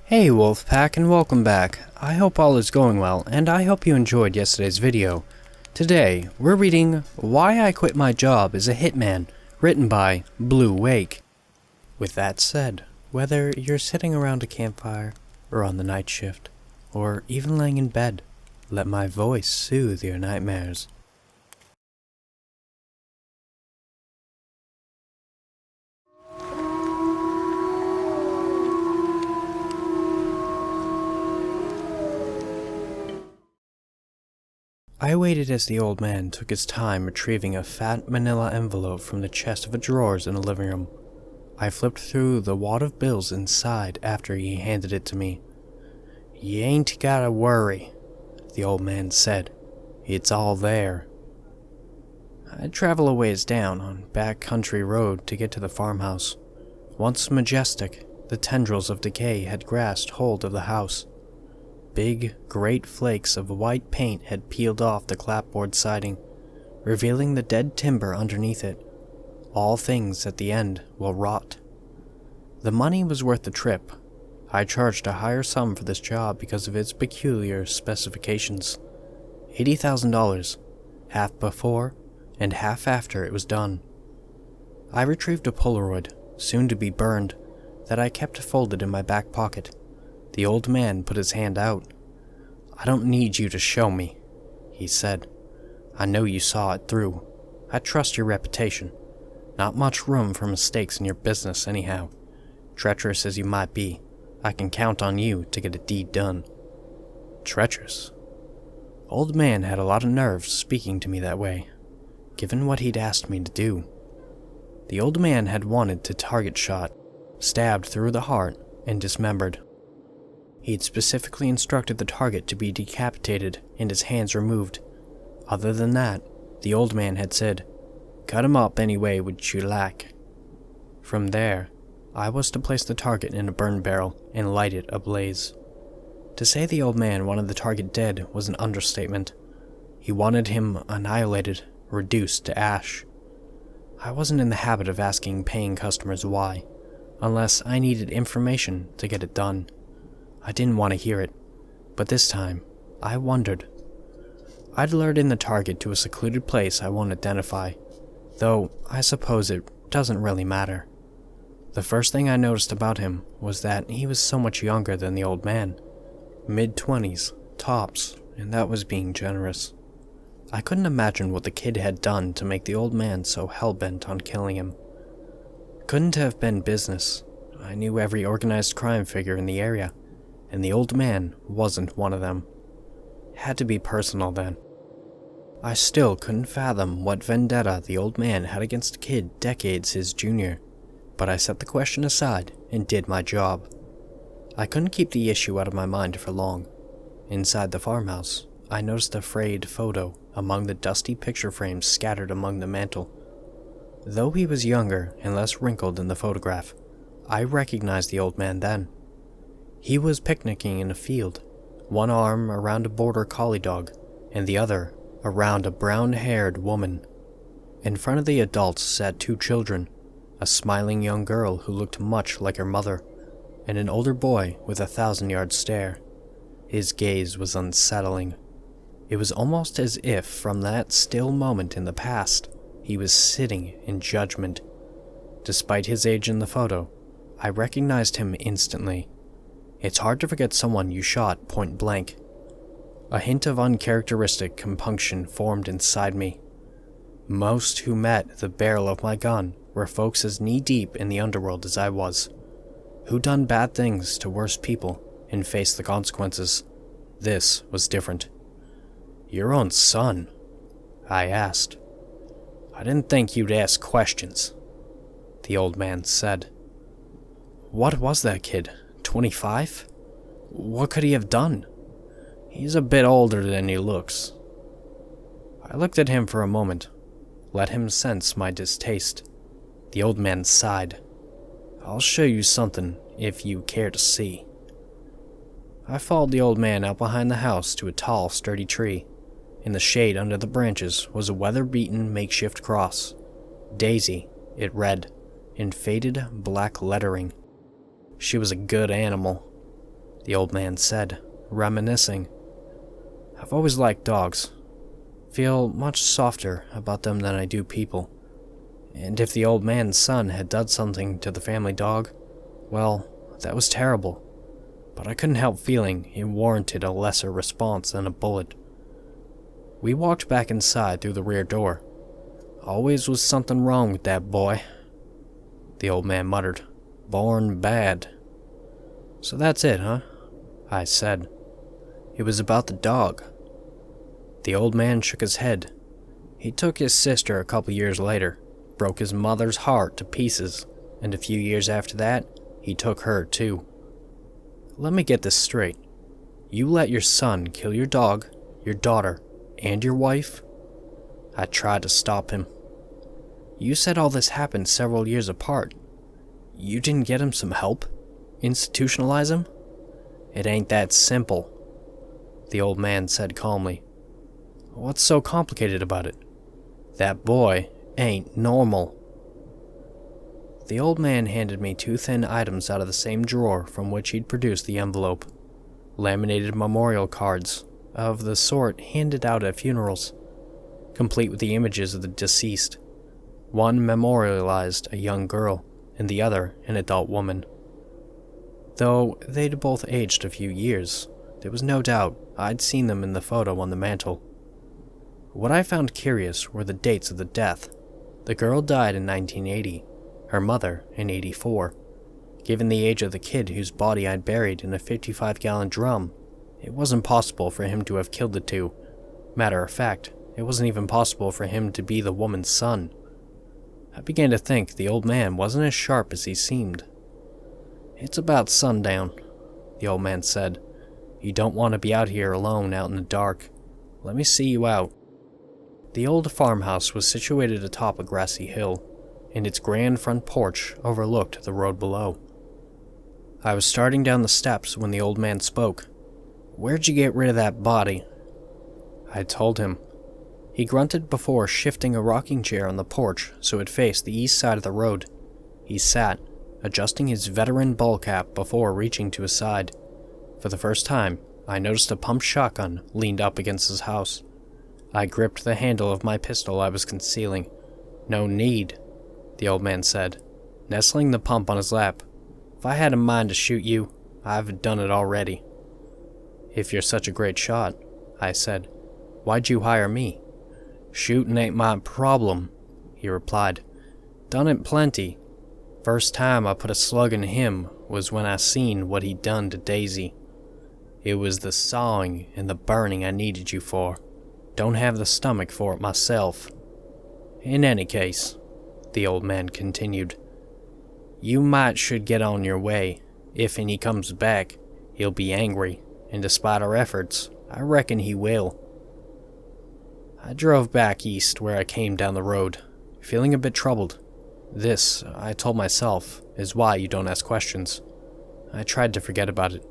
Hey Wolfpack, and welcome back. I hope all is going well, and I hope you enjoyed yesterday's video. Today, we're reading Why I Quit My Job as a Hitman, written by Blue Wake. With that said, whether you're sitting around a campfire, or on the night shift, or even laying in bed, let my voice soothe your nightmares. I waited as the old man took his time retrieving a fat manila envelope from the chest of drawers in the living room. I flipped through the wad of bills inside after he handed it to me. "You ain't gotta worry," the old man said. "It's all there." I'd travel a ways down on back country road to get to the farmhouse. Once majestic, the tendrils of decay had grasped hold of the house. Big, great flakes of white paint had peeled off the clapboard siding, revealing the dead timber underneath it. All things at the end will rot. The money was worth the trip. I charged a higher sum for this job because of its peculiar specifications. $80,000, half before and half after it was done. I retrieved a Polaroid, soon to be burned, that I kept folded in my back pocket. The old man put his hand out. "I don't need you to show me," he said. "I know you saw it through. I trust your reputation. Not much room for mistakes in your business anyhow. Treacherous as you might be, I can count on you to get a deed done." Treacherous? Old man had a lot of nerve speaking to me that way, given what he'd asked me to do. The old man had wanted to target shot, stabbed through the heart, and dismembered. He'd specifically instructed the target to be decapitated and his hands removed. Other than that, the old man had said, "Cut him up any way which you like." From there, I was to place the target in a burn barrel and light it ablaze. To say the old man wanted the target dead was an understatement. He wanted him annihilated, reduced to ash. I wasn't in the habit of asking paying customers why, unless I needed information to get it done. I didn't want to hear it, but this time, I wondered. I'd lured in the target to a secluded place I won't identify, though I suppose it doesn't really matter. The first thing I noticed about him was that he was so much younger than the old man. Mid-20s, tops, and that was being generous. I couldn't imagine what the kid had done to make the old man so hell-bent on killing him. Couldn't have been business. I knew every organized crime figure in the area, and the old man wasn't one of them. Had to be personal then. I still couldn't fathom what vendetta the old man had against a kid decades his junior, but I set the question aside and did my job. I couldn't keep the issue out of my mind for long. Inside the farmhouse, I noticed a frayed photo among the dusty picture frames scattered among the mantel. Though he was younger and less wrinkled in the photograph, I recognized the old man then. He was picnicking in a field, one arm around a border collie dog, and the other around a brown-haired woman. In front of the adults sat two children, a smiling young girl who looked much like her mother, and an older boy with a 1,000-yard stare. His gaze was unsettling. It was almost as if, from that still moment in the past, he was sitting in judgment. Despite his age in the photo, I recognized him instantly. It's hard to forget someone you shot point blank. A hint of uncharacteristic compunction formed inside me. Most who met the barrel of my gun were folks as knee-deep in the underworld as I was, who'd done bad things to worse people and faced the consequences. This was different. "Your own son?" I asked. "I didn't think you'd ask questions," the old man said. What was that kid? 25? What could he have done? He's a bit older than he looks. I looked at him for a moment, let him sense my distaste. The old man sighed. "I'll show you something if you care to see." I followed the old man out behind the house to a tall, sturdy tree. In the shade under the branches was a weather-beaten makeshift cross. Daisy, it read, in faded black lettering. She was a good animal. the old man said, reminiscing. I've always liked dogs. Feel much softer about them than I do people. And if the old man's son had done something to the family dog, well, that was terrible. But I couldn't help feeling it warranted a lesser response than a bullet. We walked back inside through the rear door. Always was something wrong with that boy, the old man muttered. Born bad. So that's it, huh? I said. It was about the dog. The old man shook his head. He took his sister a couple years later, broke his mother's heart to pieces, and a few years after that, he took her too. Let me get this straight. You let your son kill your dog, your daughter, and your wife? I tried to stop him. You said all this happened several years apart. You didn't get him some help? Institutionalize him? It ain't that simple, the old man said calmly. What's so complicated about it? That boy ain't normal. The old man handed me 2 thin items out of the same drawer from which he'd produced the envelope. Laminated memorial cards, of the sort handed out at funerals, complete with the images of the deceased. One memorialized a young girl, and the other an adult woman. Though they'd both aged a few years, there was no doubt I'd seen them in the photo on the mantel. What I found curious were the dates of the death. The girl died in 1980, her mother in 84. Given the age of the kid whose body I'd buried in a 55-gallon drum, it wasn't possible for him to have killed the two. Matter of fact, it wasn't even possible for him to be the woman's son. I began to think the old man wasn't as sharp as he seemed. It's about sundown, the old man said. You don't want to be out here alone out in the dark. Let me see you out. The old farmhouse was situated atop a grassy hill, and its grand front porch overlooked the road below. I was starting down the steps when the old man spoke. Where'd you get rid of that body? I told him. He grunted before shifting a rocking chair on the porch so it faced the east side of the road. He sat, adjusting his veteran ball cap before reaching to his side. For the first time, I noticed a pumped shotgun leaned up against his house. I gripped the handle of my pistol I was concealing. No need, the old man said, nestling the pump on his lap. If I had a mind to shoot you, I've done it already. If you're such a great shot, I said, why'd you hire me? Shooting ain't my problem, he replied. Done it plenty. First time I put a slug in him was when I seen what he'd done to Daisy. It was the sawing and the burning I needed you for. Don't have the stomach for it myself. In any case, the old man continued, you might should get on your way. If and he comes back, he'll be angry, and despite our efforts, I reckon he will. I drove back east where I came down the road, feeling a bit troubled. This, I told myself, is why you don't ask questions. I tried to forget about it,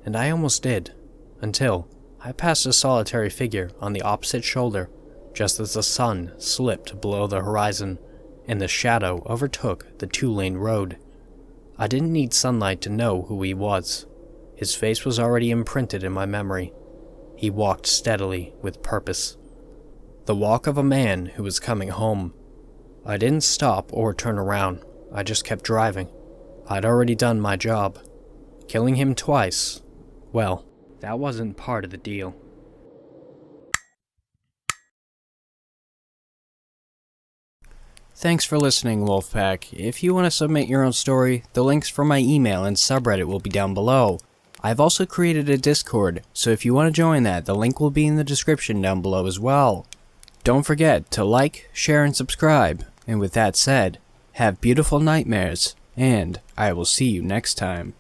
and I almost did, until I passed a solitary figure on the opposite shoulder, just as the sun slipped below the horizon, and the shadow overtook the 2-lane road. I didn't need sunlight to know who he was. His face was already imprinted in my memory. He walked steadily, with purpose. The walk of a man who was coming home. I didn't stop or turn around. I just kept driving. I'd already done my job. Killing him twice, well, that wasn't part of the deal. Thanks for listening, Wolfpack. If you want to submit your own story, the links for my email and subreddit will be down below. I've also created a Discord, so if you want to join that, the link will be in the description down below as well. Don't forget to like, share, and subscribe. And with that said, have beautiful nightmares, and I will see you next time.